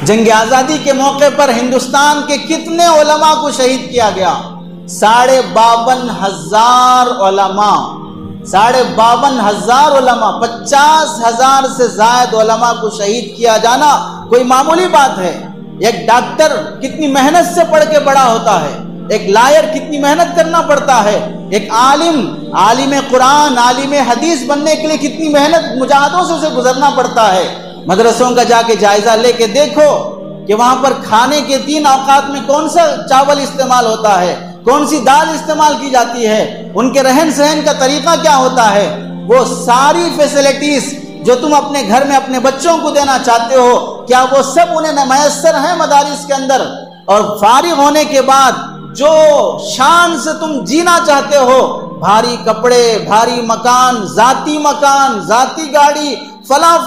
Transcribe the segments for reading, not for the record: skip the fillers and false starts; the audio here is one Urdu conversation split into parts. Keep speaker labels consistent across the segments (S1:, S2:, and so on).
S1: جنگ آزادی کے موقع پر ہندوستان کے کتنے علماء کو شہید کیا گیا؟ 52,500 علماء، 52,500 علماء، 50,000 سے زائد علماء کو شہید کیا جانا کوئی معمولی بات ہے؟ ایک ڈاکٹر کتنی محنت سے پڑھ کے بڑا ہوتا ہے، ایک لائر کتنی محنت کرنا پڑتا ہے، ایک عالم قرآن، عالم حدیث بننے کے لیے کتنی محنت مجاہدوں سے اسے گزرنا پڑتا ہے۔ مدرسوں کا جا کے جائزہ لے کے دیکھو کہ وہاں پر کھانے کے 3 اوقات میں کون سا چاول استعمال ہوتا ہے، کون سی دال استعمال کی جاتی ہے، ان کے رہن سہن کا طریقہ کیا ہوتا ہے۔ وہ ساری فیسلٹیز جو تم اپنے گھر میں اپنے بچوں کو دینا چاہتے ہو، کیا وہ سب انہیں میسر ہیں مدارس کے اندر؟ اور فارغ ہونے کے بعد جو شان سے تم جینا چاہتے ہو، بھاری کپڑے، بھاری مکان، ذاتی گاڑی، فلاں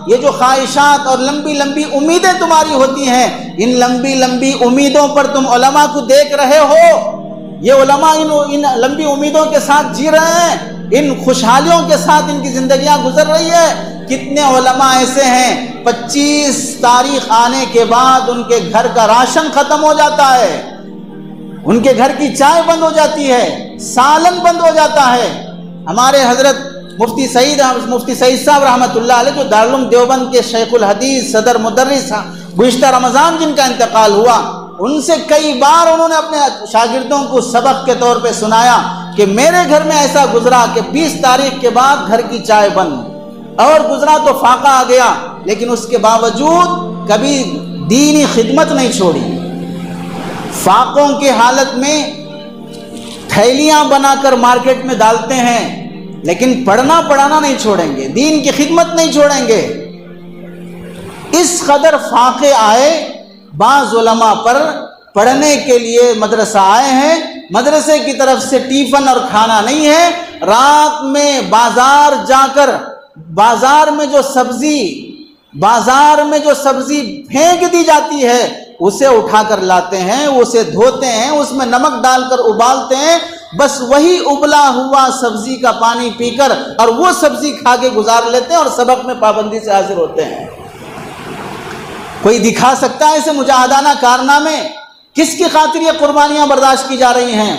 S1: یہ جو خواہشات اور لمبی لمبی امیدیں تمہاری ہوتی ہیں، ان لمبی لمبی امیدوں پر تم علماء کو دیکھ رہے ہو۔ یہ علماء ان لمبی امیدوں کے ساتھ جی رہے ہیں، ان خوشحالیوں کے ساتھ ان کی زندگیاں گزر رہی ہے۔ کتنے علماء ایسے ہیں 25 تاریخ آنے کے بعد ان کے گھر کا راشن ختم ہو جاتا ہے، ان کے گھر کی چائے بند ہو جاتی ہے، سالن بند ہو جاتا ہے۔ ہمارے حضرت مفتی سعید صاحب رحمۃ اللہ علیہ، جو دارالعلوم دیوبند کے شیخ الحدیث صدر مدرس، گزشتہ رمضان جن کا انتقال ہوا، ان سے کئی بار انہوں نے اپنے شاگردوں کو سبق کے طور پہ سنایا کہ میرے گھر میں ایسا گزرا کہ 20 تاریخ کے بعد گھر کی چائے بند، اور گزرا تو فاقہ آ گیا، لیکن اس کے باوجود کبھی دینی خدمت نہیں چھوڑی۔ فاقوں کی حالت میں تھیلیاں بنا کر مارکیٹ میں ڈالتے ہیں، لیکن پڑھنا پڑھانا نہیں چھوڑیں گے، دین کی خدمت نہیں چھوڑیں گے۔ اس قدر فاقے آئے، بعض علماء پر پڑھنے کے لیے مدرسہ آئے ہیں، مدرسے کی طرف سے ٹیفن اور کھانا نہیں ہے، رات میں بازار جا کر بازار میں جو سبزی پھینک دی جاتی ہے اسے اٹھا کر لاتے ہیں، اسے دھوتے ہیں، اس میں نمک ڈال کر ابالتے ہیں، بس وہی ابلا ہوا سبزی کا پانی پی کر اور وہ سبزی کھا کے گزار لیتے ہیں اور سبق میں پابندی سے حاضر ہوتے ہیں۔ کوئی دکھا سکتا ہے اسے مجاہدانہ کارنامے؟ کس کی خاطر یہ قربانیاں برداشت کی جا رہی ہیں؟